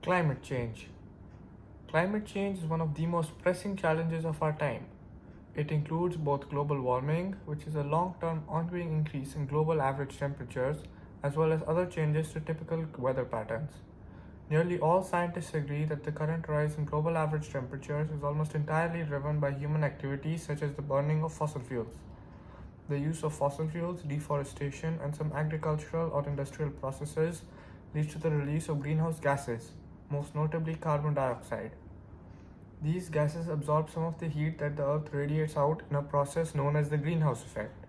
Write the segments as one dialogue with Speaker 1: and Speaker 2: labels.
Speaker 1: Climate change. Climate change is one of the most pressing challenges of our time. It includes both global warming, which is a long term ongoing increase in global average temperatures, as well as other changes to typical weather patterns. Nearly all scientists agree that the current rise in global average temperatures is almost entirely driven by human activities such as the burning of fossil fuels. The use of fossil fuels, deforestation, and some agricultural or industrial processes leads to the release of greenhouse gases, most notably carbon dioxide. These gases absorb some of the heat that the Earth radiates out in a process known as the greenhouse effect.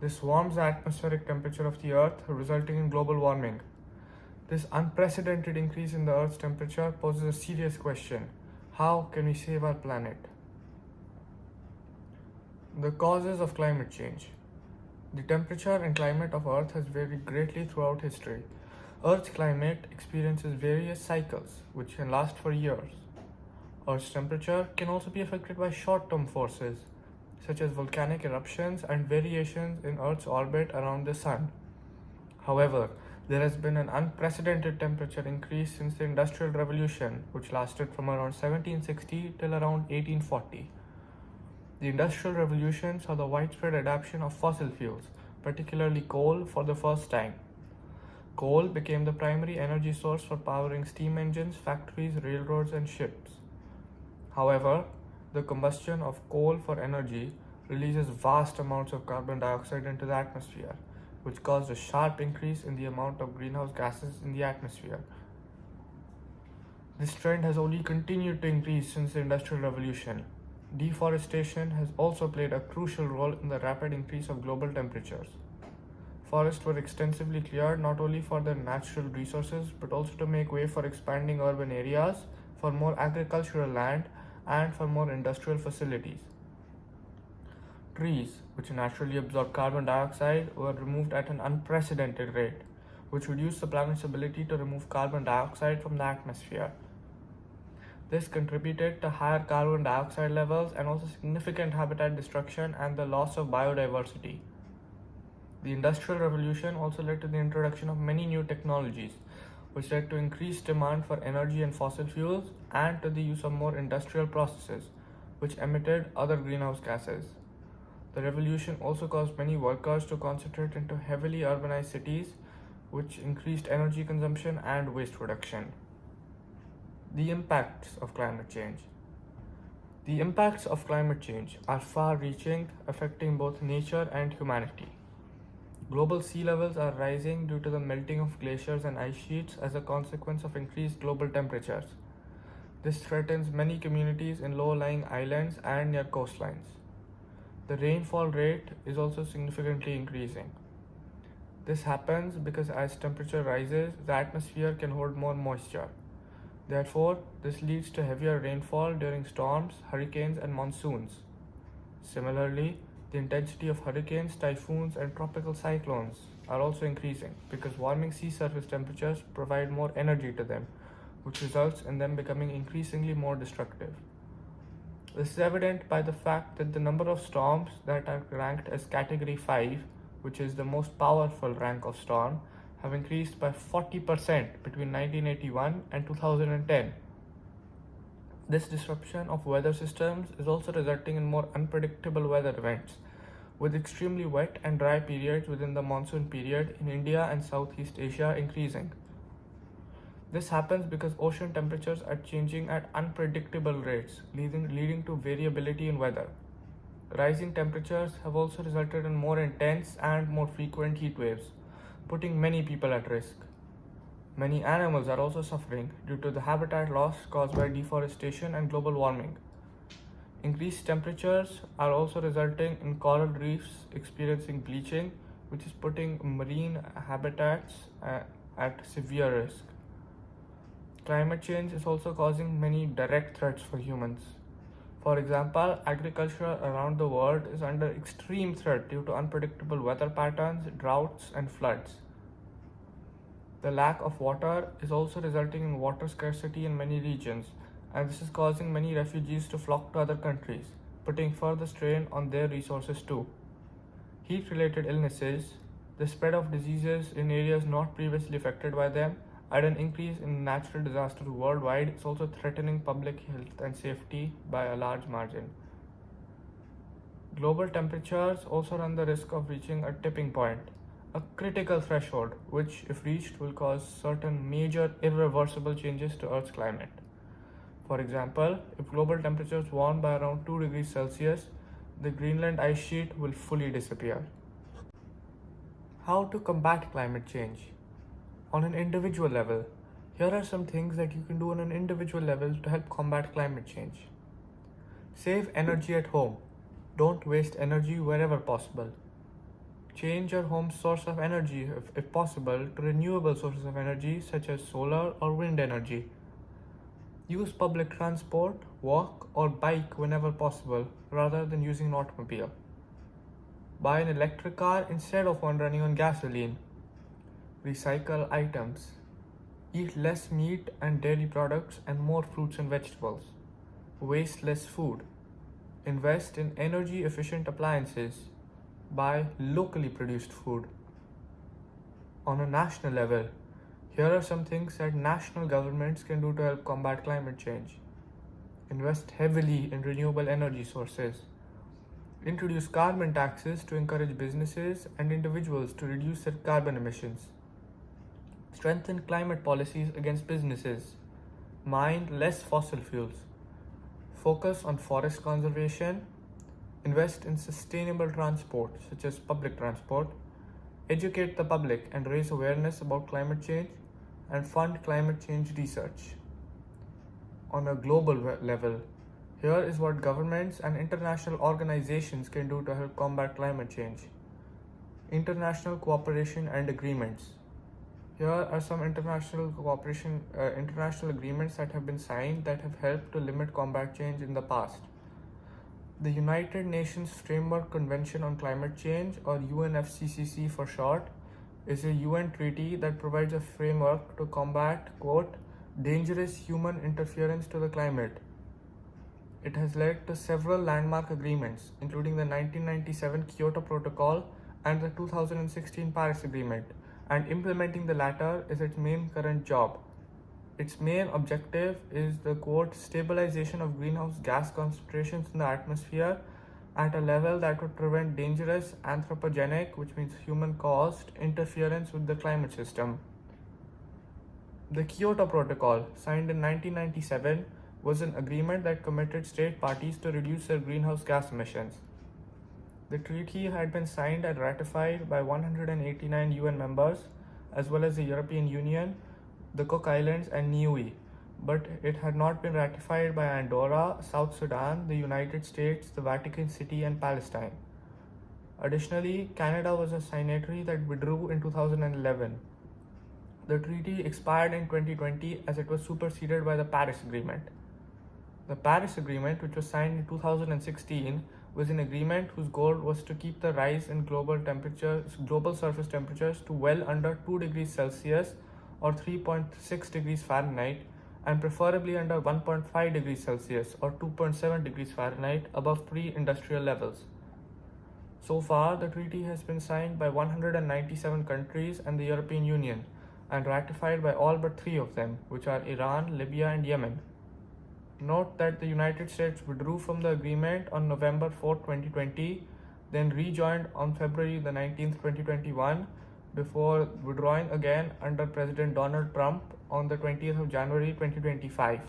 Speaker 1: This warms the atmospheric temperature of the Earth, resulting in global warming. This unprecedented increase in the Earth's temperature poses a serious question: how can we save our planet? The causes of climate change. The temperature and climate of Earth has varied greatly throughout history. Earth's climate experiences various cycles, which can last for years. Earth's temperature can also be affected by short-term forces, such as volcanic eruptions and variations in Earth's orbit around the Sun. However, there has been an unprecedented temperature increase since the Industrial Revolution, which lasted from around 1760 till around 1840. The Industrial Revolution saw the widespread adoption of fossil fuels, particularly coal, for the first time. Coal became the primary energy source for powering steam engines, factories, railroads, and ships. However, the combustion of coal for energy releases vast amounts of carbon dioxide into the atmosphere, which caused a sharp increase in the amount of greenhouse gases in the atmosphere. This trend has only continued to increase since the Industrial Revolution. Deforestation has also played a crucial role in the rapid increase of global temperatures. Forests were extensively cleared not only for their natural resources but also to make way for expanding urban areas, for more agricultural land, and for more industrial facilities. Trees, which naturally absorb carbon dioxide, were removed at an unprecedented rate, which reduced the planet's ability to remove carbon dioxide from the atmosphere. This contributed to higher carbon dioxide levels and also significant habitat destruction and the loss of biodiversity. The Industrial Revolution also led to the introduction of many new technologies, which led to increased demand for energy and fossil fuels and to the use of more industrial processes, which emitted other greenhouse gases. The revolution also caused many workers to concentrate into heavily urbanized cities, which increased energy consumption and waste production. The impacts of climate change. The impacts of climate change are far-reaching, affecting both nature and humanity. Global sea levels are rising due to the melting of glaciers and ice sheets as a consequence of increased global temperatures. This threatens many communities in low-lying islands and near coastlines. The rainfall rate is also significantly increasing. This happens because as temperature rises, the atmosphere can hold more moisture. Therefore, this leads to heavier rainfall during storms, hurricanes, and monsoons. Similarly, the intensity of hurricanes, typhoons, and tropical cyclones are also increasing because warming sea surface temperatures provide more energy to them, which results in them becoming increasingly more destructive. This is evident by the fact that the number of storms that are ranked as Category 5, which is the most powerful rank of storm, have increased by 40% between 1981 and 2010. This disruption of weather systems is also resulting in more unpredictable weather events, with extremely wet and dry periods within the monsoon period in India and Southeast Asia increasing. This happens because ocean temperatures are changing at unpredictable rates, leading to variability in weather. Rising temperatures have also resulted in more intense and more frequent heat waves, putting many people at risk. Many animals are also suffering due to the habitat loss caused by deforestation and global warming. Increased temperatures are also resulting in coral reefs experiencing bleaching, which is putting marine habitats at severe risk. Climate change is also causing many direct threats for humans. For example, agriculture around the world is under extreme threat due to unpredictable weather patterns, droughts, and floods. The lack of water is also resulting in water scarcity in many regions, and this is causing many refugees to flock to other countries, putting further strain on their resources too. Heat-related illnesses, the spread of diseases in areas not previously affected by them, and an increase in natural disasters worldwide is also threatening public health and safety by a large margin. Global temperatures also run the risk of reaching a tipping point, a critical threshold, which, if reached, will cause certain major irreversible changes to Earth's climate. For example, if global temperatures warm by around 2 degrees Celsius, the Greenland ice sheet will fully disappear. How to combat climate change? On an individual level, here are some things that you can do on an individual level to help combat climate change. Save energy at home. Don't waste energy wherever possible. Change your home's source of energy, if possible, to renewable sources of energy such as solar or wind energy. Use public transport, walk, or bike whenever possible rather than using an automobile. Buy an electric car instead of one running on gasoline. Recycle items. Eat less meat and dairy products and more fruits and vegetables. Waste less food. Invest in energy efficient appliances. Buy locally produced food. On a national level, here are some things that national governments can do to help combat climate change. Invest heavily in renewable energy sources. Introduce carbon taxes to encourage businesses and individuals to reduce their carbon emissions. Strengthen climate policies against businesses. Mine less fossil fuels. Focus on forest conservation. Invest in sustainable transport, such as public transport. Educate the public and raise awareness about climate change, and fund climate change research. On a global level, here is what governments and international organizations can do to help combat climate change. International cooperation and agreements. Here are some international agreements that have been signed that have helped to limit climate change in the past. The United Nations Framework Convention on Climate Change, or UNFCCC for short, is a UN treaty that provides a framework to combat, quote, dangerous human interference to the climate. It has led to several landmark agreements, including the 1997 Kyoto Protocol and the 2016 Paris Agreement, and implementing the latter is its main current job. Its main objective is the, quote, stabilization of greenhouse gas concentrations in the atmosphere at a level that would prevent dangerous anthropogenic, which means human-caused, interference with the climate system. The Kyoto Protocol, signed in 1997, was an agreement that committed state parties to reduce their greenhouse gas emissions. The treaty had been signed and ratified by 189 UN members, as well as the European Union, the Cook Islands, and Niue, but it had not been ratified by Andorra, South Sudan, the United States, the Vatican City, and Palestine. Additionally, Canada was a signatory that withdrew in 2011. The treaty expired in 2020 as it was superseded by the Paris Agreement. The Paris Agreement, which was signed in 2016, was an agreement whose goal was to keep the rise in global surface temperatures to well under 2 degrees Celsius or 3.6 degrees Fahrenheit, and preferably under 1.5 degrees Celsius or 2.7 degrees Fahrenheit above pre-industrial levels. So far, the treaty has been signed by 197 countries and the European Union, and ratified by all but 3 of them, which are Iran, Libya, and Yemen. Note that the United States withdrew from the agreement on November 4, 2020, then rejoined on February the 19th, 2021, before withdrawing again under President Donald Trump on the 20th of January 2025.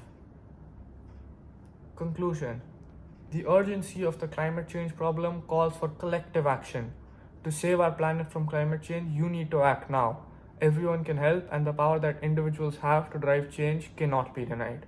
Speaker 1: Conclusion. The urgency of the climate change problem calls for collective action. To save our planet from climate change, you need to act now. Everyone can help, and the power that individuals have to drive change cannot be denied.